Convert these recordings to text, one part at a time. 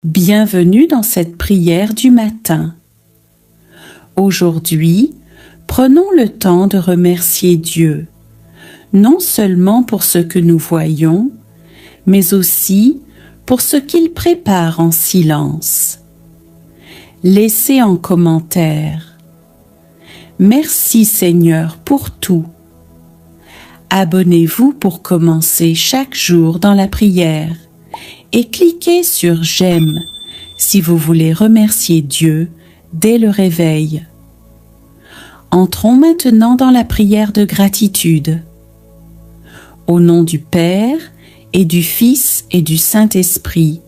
Bienvenue dans cette prière du matin. Aujourd'hui, prenons le temps de remercier Dieu, non seulement pour ce que nous voyons, mais aussi pour ce qu'il prépare en silence. Laissez en commentaire. Merci Seigneur pour tout. Abonnez-vous pour commencer chaque jour dans la prière et cliquez sur J'aime si vous voulez remercier Dieu dès le réveil. Entrons maintenant dans la prière de gratitude. Au nom du Père et du Fils et du Saint-Esprit,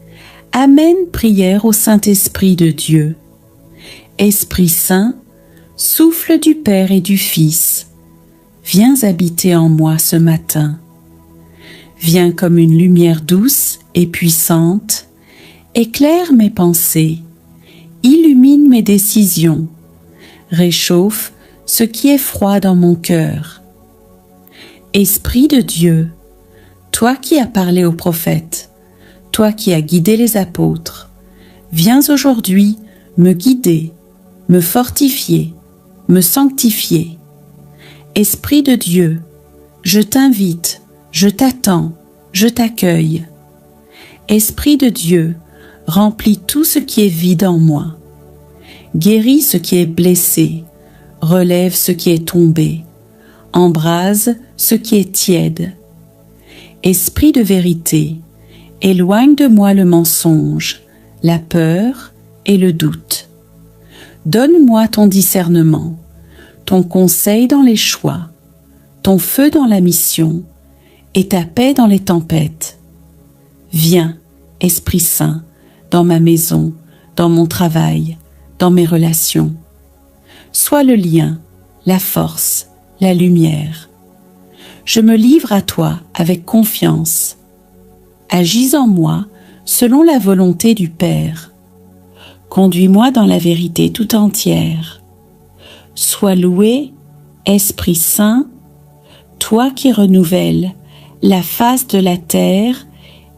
Amen. Prière au Saint-Esprit de Dieu. Esprit Saint, souffle du Père et du Fils, viens habiter en moi ce matin. Viens comme une lumière douce et puissante, éclaire mes pensées, illumine mes décisions, réchauffe ce qui est froid dans mon cœur. Esprit de Dieu, toi qui as parlé aux prophètes, toi qui as guidé les apôtres, viens aujourd'hui me guider, me fortifier, me sanctifier. Esprit de Dieu, je t'invite, je t'attends, je t'accueille. Esprit de Dieu, remplis tout ce qui est vide en moi. Guéris ce qui est blessé, relève ce qui est tombé, embrase ce qui est tiède. Esprit de vérité, éloigne de moi le mensonge, la peur et le doute. Donne-moi ton discernement, ton conseil dans les choix, ton feu dans la mission et ta paix dans les tempêtes. Viens, Esprit Saint, dans ma maison, dans mon travail, dans mes relations. Sois le lien, la force, la lumière. Je me livre à toi avec confiance. Agis en moi selon la volonté du Père. Conduis-moi dans la vérité tout entière. Sois loué, Esprit Saint, toi qui renouvelles la face de la terre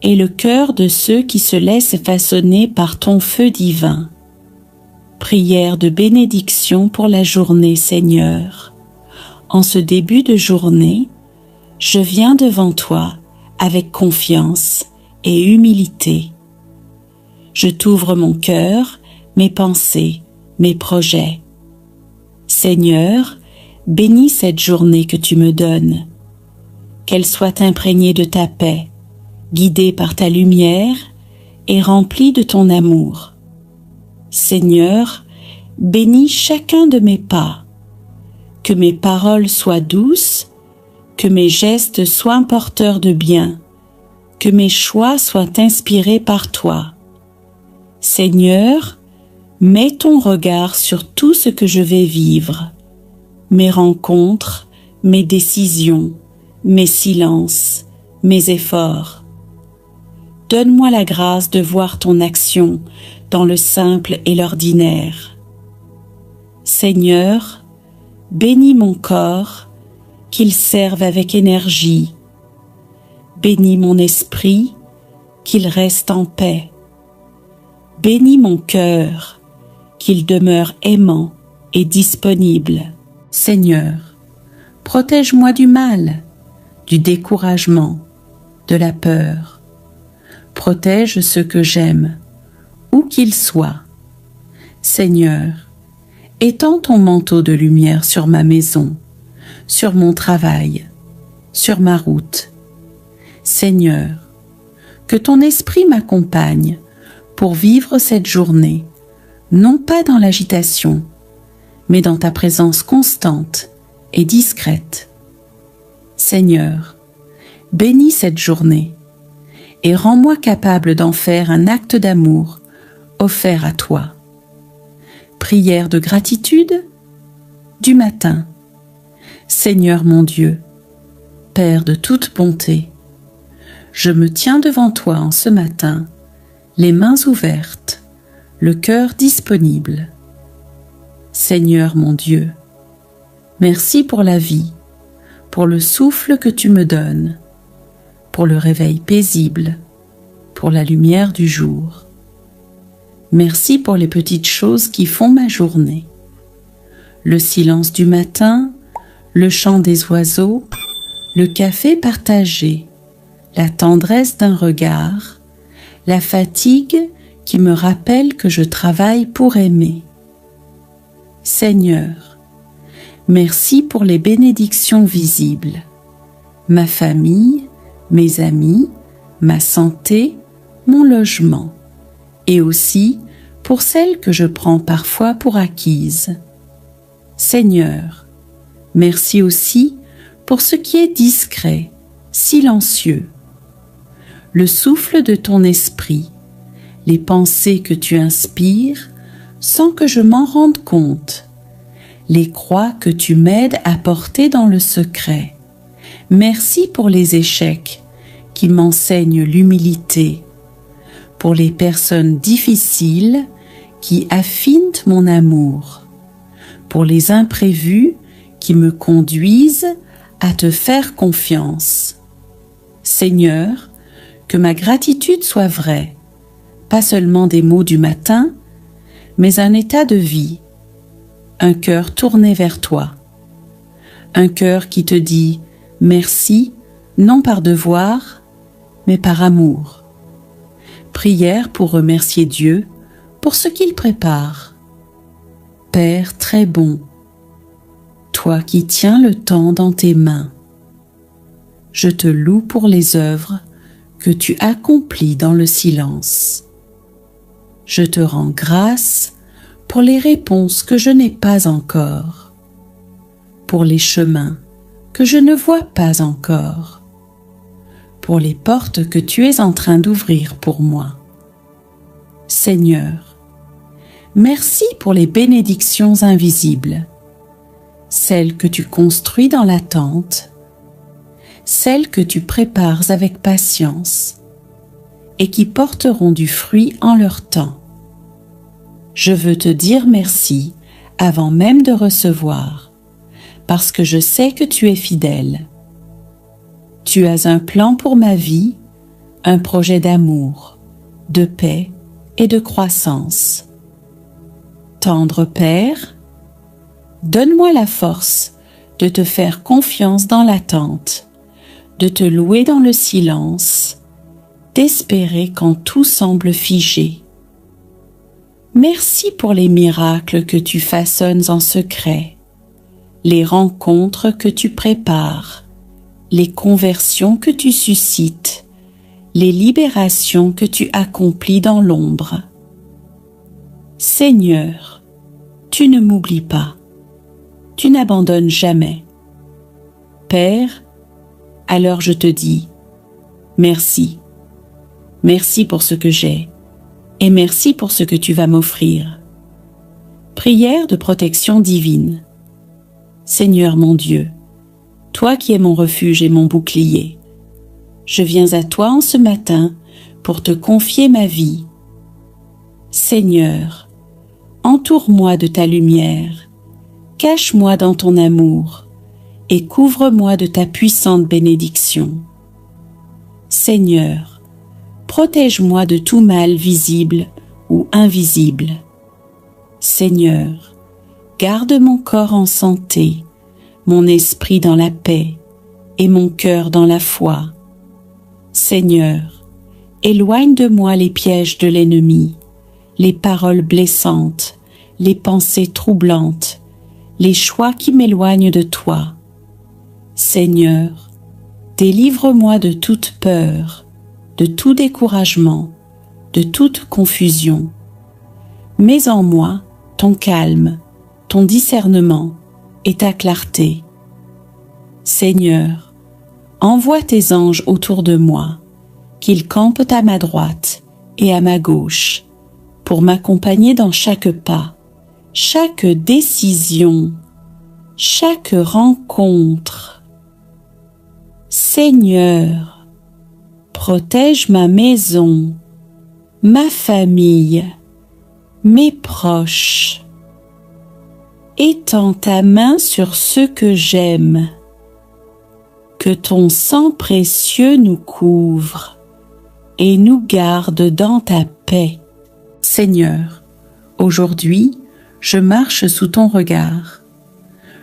et le cœur de ceux qui se laissent façonner par ton feu divin. Prière de bénédiction pour la journée, Seigneur. En ce début de journée, je viens devant toi avec confiance et humilité. Je t'ouvre mon cœur, mes pensées, mes projets. Seigneur, bénis cette journée que tu me donnes. Qu'elle soit imprégnée de ta paix, guidée par ta lumière et remplie de ton amour. Seigneur, bénis chacun de mes pas. Que mes paroles soient douces, que mes gestes soient porteurs de bien, que mes choix soient inspirés par toi. Seigneur, mets ton regard sur tout ce que je vais vivre, mes rencontres, mes décisions, mes silences, mes efforts. Donne-moi la grâce de voir ton action dans le simple et l'ordinaire. Seigneur, bénis mon corps, qu'il serve avec énergie. Bénis mon esprit, qu'il reste en paix. Bénis mon cœur, qu'il demeure aimant et disponible. Seigneur, protège-moi du mal, du découragement, de la peur. Protège ceux que j'aime, où qu'ils soient. Seigneur, étends ton manteau de lumière sur ma maison, sur mon travail, sur ma route. Seigneur, que ton esprit m'accompagne pour vivre cette journée, non pas dans l'agitation, mais dans ta présence constante et discrète. Seigneur, bénis cette journée et rends-moi capable d'en faire un acte d'amour offert à toi. Prière de gratitude du matin. Seigneur mon Dieu, Père de toute bonté, je me tiens devant toi en ce matin, les mains ouvertes, le cœur disponible. Seigneur mon Dieu, merci pour la vie, pour le souffle que tu me donnes, pour le réveil paisible, pour la lumière du jour. Merci pour les petites choses qui font ma journée. Le silence du matin, le chant des oiseaux, le café partagé, la tendresse d'un regard, la fatigue qui me rappelle que je travaille pour aimer. Seigneur, merci pour les bénédictions visibles, ma famille, mes amis, ma santé, mon logement, et aussi pour celles que je prends parfois pour acquises. Seigneur, merci aussi pour ce qui est discret, silencieux, le souffle de ton esprit, les pensées que tu inspires sans que je m'en rende compte, les croix que tu m'aides à porter dans le secret. Merci pour les échecs qui m'enseignent l'humilité, pour les personnes difficiles qui affinent mon amour, pour les imprévus qui me conduisent à te faire confiance. Seigneur, que ma gratitude soit vraie, pas seulement des mots du matin, mais un état de vie, un cœur tourné vers toi, un cœur qui te dit merci, non par devoir, mais par amour. Prière pour remercier Dieu pour ce qu'il prépare. Père très bon, toi qui tiens le temps dans tes mains, je te loue pour les œuvres que tu accomplis dans le silence. Je te rends grâce pour les réponses que je n'ai pas encore, pour les chemins que je ne vois pas encore, pour les portes que tu es en train d'ouvrir pour moi. Seigneur, merci pour les bénédictions invisibles, celles que tu construis dans l'attente, celles que tu prépares avec patience et qui porteront du fruit en leur temps. Je veux te dire merci avant même de recevoir, parce que je sais que tu es fidèle. Tu as un plan pour ma vie, un projet d'amour, de paix et de croissance. Tendre Père, donne-moi la force de te faire confiance dans l'attente, de te louer dans le silence, d'espérer quand tout semble figé. Merci pour les miracles que tu façonnes en secret, les rencontres que tu prépares, les conversions que tu suscites, les libérations que tu accomplis dans l'ombre. Seigneur, tu ne m'oublies pas, tu n'abandonnes jamais. Père, alors je te dis, merci. Merci pour ce que j'ai et merci pour ce que tu vas m'offrir. Prière de protection divine. Seigneur mon Dieu, toi qui es mon refuge et mon bouclier, je viens à toi en ce matin pour te confier ma vie. Seigneur, entoure-moi de ta lumière, cache-moi dans ton amour et couvre-moi de ta puissante bénédiction. Seigneur, protège-moi de tout mal visible ou invisible. Seigneur, garde mon corps en santé, mon esprit dans la paix et mon cœur dans la foi. Seigneur, éloigne de moi les pièges de l'ennemi, les paroles blessantes, les pensées troublantes, les choix qui m'éloignent de toi. Seigneur, délivre-moi de toute peur, de tout découragement, de toute confusion. Mets en moi ton calme, ton discernement et ta clarté. Seigneur, envoie tes anges autour de moi, qu'ils campent à ma droite et à ma gauche, pour m'accompagner dans chaque pas, chaque décision, chaque rencontre. Seigneur, protège ma maison, ma famille, mes proches. Étends ta main sur ceux que j'aime. Que ton sang précieux nous couvre et nous garde dans ta paix. Seigneur, aujourd'hui, je marche sous ton regard.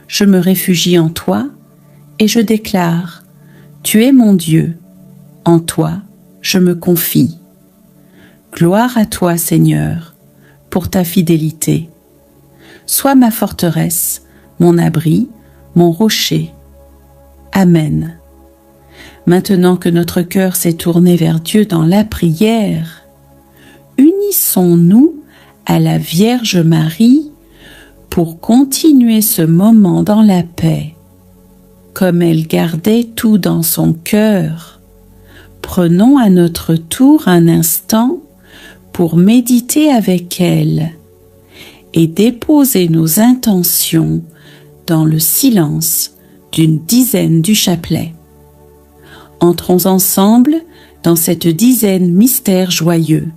Je me réfugie en toi et je déclare, tu es mon Dieu, en toi je me confie. Gloire à toi, Seigneur, pour ta fidélité. Sois ma forteresse, mon abri, mon rocher. Amen. Maintenant que notre cœur s'est tourné vers Dieu dans la prière, unissons-nous à la Vierge Marie pour continuer ce moment dans la paix. Comme elle gardait tout dans son cœur, prenons à notre tour un instant pour méditer avec elle et déposer nos intentions dans le silence d'une dizaine du chapelet. Entrons ensemble dans cette dizaine mystère joyeux,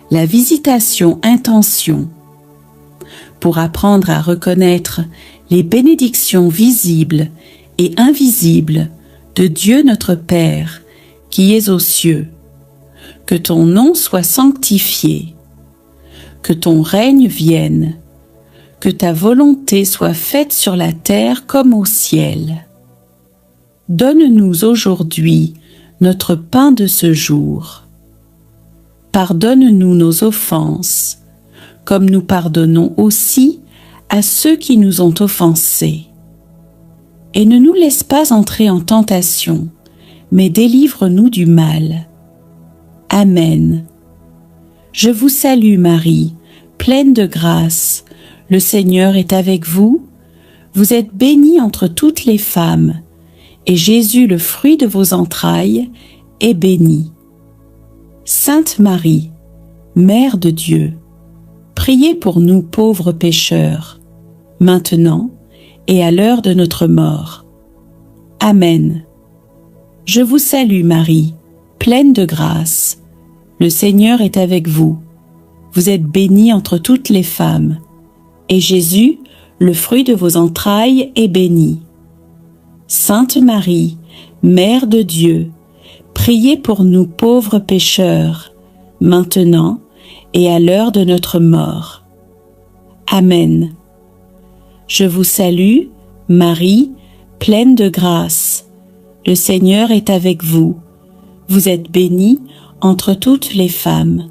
la visitation intention, pour apprendre à reconnaître les bénédictions visibles et invisibles de Dieu notre Père, qui est aux cieux. Que ton nom soit sanctifié, que ton règne vienne, que ta volonté soit faite sur la terre comme au ciel. Donne-nous aujourd'hui notre pain de ce jour. Pardonne-nous nos offenses, comme nous pardonnons aussi à ceux qui nous ont offensés. Et ne nous laisse pas entrer en tentation, mais délivre-nous du mal. Amen. Je vous salue Marie, pleine de grâce, le Seigneur est avec vous. Vous êtes bénie entre toutes les femmes, et Jésus, le fruit de vos entrailles, est béni. Sainte Marie, Mère de Dieu, priez pour nous pauvres pécheurs, maintenant et à l'heure de notre mort. Amen. Je vous salue Marie, pleine de grâce. Le Seigneur est avec vous. Vous êtes bénie entre toutes les femmes, et Jésus, le fruit de vos entrailles, est béni. Sainte Marie, Mère de Dieu, priez pour nous pauvres pécheurs, maintenant et à l'heure de notre mort. Amen. Je vous salue, Marie, pleine de grâce. Le Seigneur est avec vous. Vous êtes bénie entre toutes les femmes,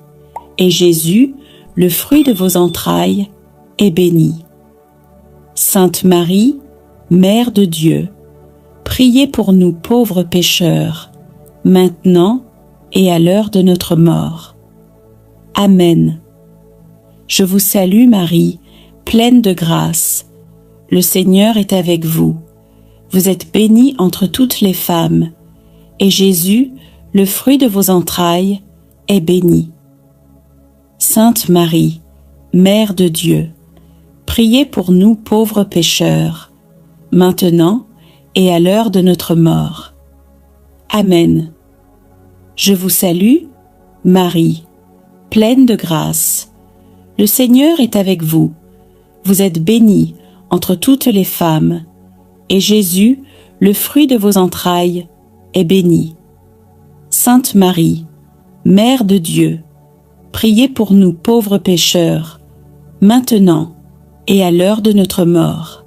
et Jésus, le fruit de vos entrailles, est béni. Sainte Marie, Mère de Dieu, priez pour nous pauvres pécheurs, maintenant et à l'heure de notre mort. Amen. Je vous salue Marie, pleine de grâce. Le Seigneur est avec vous. Vous êtes bénie entre toutes les femmes, et Jésus, le fruit de vos entrailles, est béni. Sainte Marie, Mère de Dieu, priez pour nous pauvres pécheurs, maintenant et à l'heure de notre mort. Amen. Je vous salue, Marie, pleine de grâce. Le Seigneur est avec vous. Vous êtes bénie entre toutes les femmes, et Jésus, le fruit de vos entrailles, est béni. Sainte Marie, Mère de Dieu, priez pour nous pauvres pécheurs, maintenant et à l'heure de notre mort.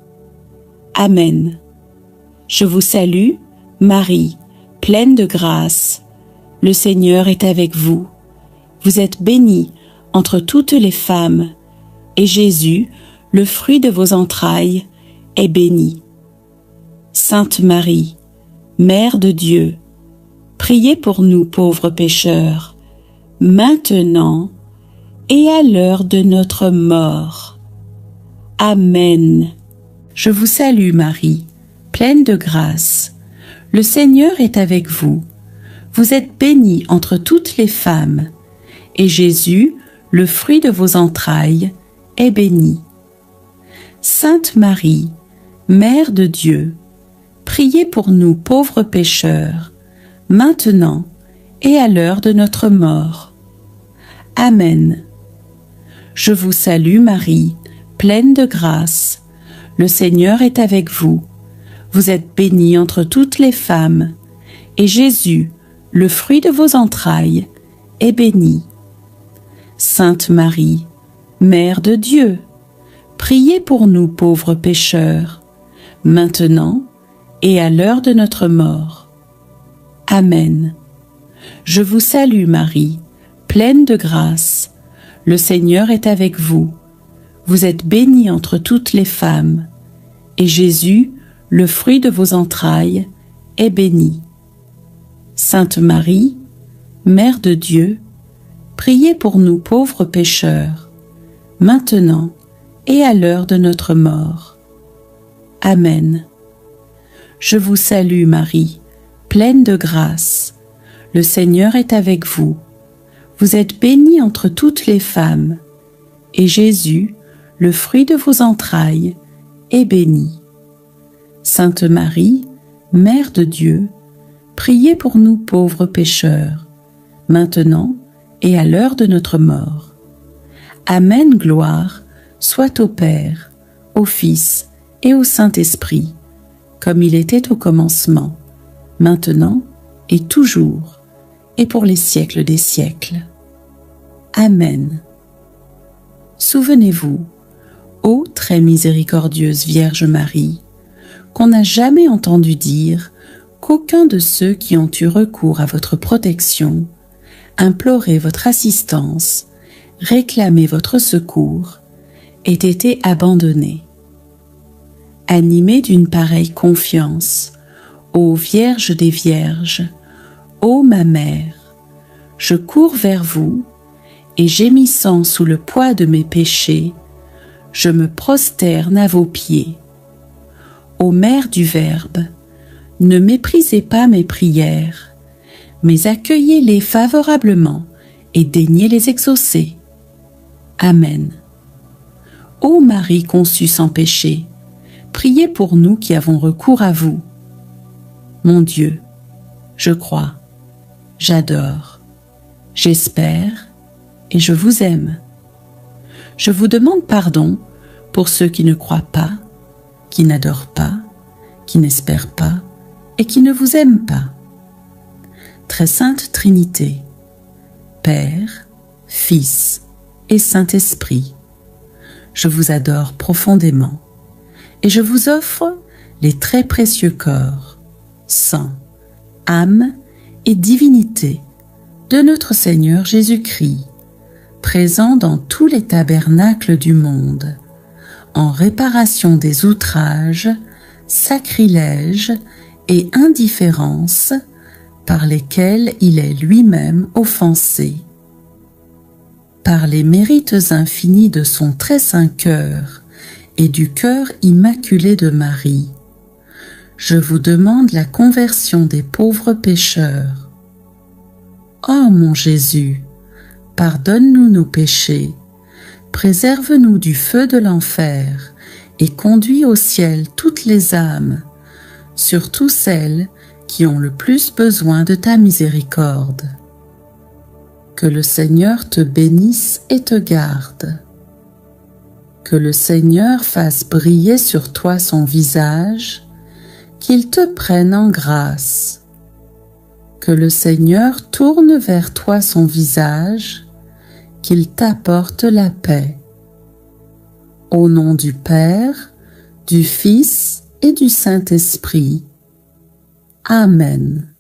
Amen. Je vous salue, Marie, pleine de grâce. Le Seigneur est avec vous. Vous êtes bénie entre toutes les femmes, et Jésus, le fruit de vos entrailles, est béni. Sainte Marie, Mère de Dieu, priez pour nous pauvres pécheurs, maintenant et à l'heure de notre mort. Amen. Je vous salue Marie, pleine de grâce. Le Seigneur est avec vous. Vous êtes bénie entre toutes les femmes, et Jésus, le fruit de vos entrailles, est béni. Sainte Marie, Mère de Dieu, priez pour nous pauvres pécheurs, maintenant et à l'heure de notre mort. Amen. Je vous salue Marie, pleine de grâce. Le Seigneur est avec vous. Vous êtes bénie entre toutes les femmes, et Jésus, le fruit de vos entrailles, est béni. Sainte Marie, Mère de Dieu, priez pour nous pauvres pécheurs, maintenant et à l'heure de notre mort. Amen. Je vous salue Marie, pleine de grâce. Le Seigneur est avec vous. Vous êtes bénie entre toutes les femmes, et Jésus, le fruit de vos entrailles, est béni. Sainte Marie, Mère de Dieu, priez pour nous pauvres pécheurs, maintenant et à l'heure de notre mort. Amen. Je vous salue Marie, pleine de grâce. Le Seigneur est avec vous. Vous êtes bénie entre toutes les femmes, et Jésus, le fruit de vos entrailles, est béni. Sainte Marie, Mère de Dieu, priez pour nous pauvres pécheurs, maintenant et à l'heure de notre mort. Amen, gloire soit au Père, au Fils et au Saint-Esprit, comme il était au commencement, maintenant et toujours, et pour les siècles des siècles. Amen. Souvenez-vous, ô très miséricordieuse Vierge Marie, qu'on n'a jamais entendu dire qu'aucun de ceux qui ont eu recours à votre protection, imploré votre assistance, réclamé votre secours, ait été abandonné. Animée d'une pareille confiance, ô Vierge des Vierges, ô ma Mère, je cours vers vous, et gémissant sous le poids de mes péchés, je me prosterne à vos pieds. Ô Mère du Verbe, ne méprisez pas mes prières, mais accueillez-les favorablement et daignez les exaucer. Amen. Ô Marie conçue sans péché, priez pour nous qui avons recours à vous. Mon Dieu, je crois, j'adore, j'espère et je vous aime. Je vous demande pardon pour ceux qui ne croient pas, qui n'adorent pas, qui n'espèrent pas et qui ne vous aiment pas. Très sainte Trinité, Père, Fils et Saint-Esprit, je vous adore profondément et je vous offre les très précieux corps, sang, âme et divinité de notre Seigneur Jésus-Christ, présent dans tous les tabernacles du monde, en réparation des outrages, sacrilèges et indifférences par lesquels il est lui-même offensé. Par les mérites infinis de son très saint cœur et du cœur immaculé de Marie, je vous demande la conversion des pauvres pécheurs. Ô mon Jésus, pardonne-nous nos péchés, préserve-nous du feu de l'enfer et conduis au ciel toutes les âmes, surtout celles qui ont le plus besoin de ta miséricorde. Que le Seigneur te bénisse et te garde. Que le Seigneur fasse briller sur toi son visage, qu'il te prenne en grâce. Que le Seigneur tourne vers toi son visage, qu'il t'apporte la paix. Au nom du Père, du Fils et du Saint-Esprit. Amen.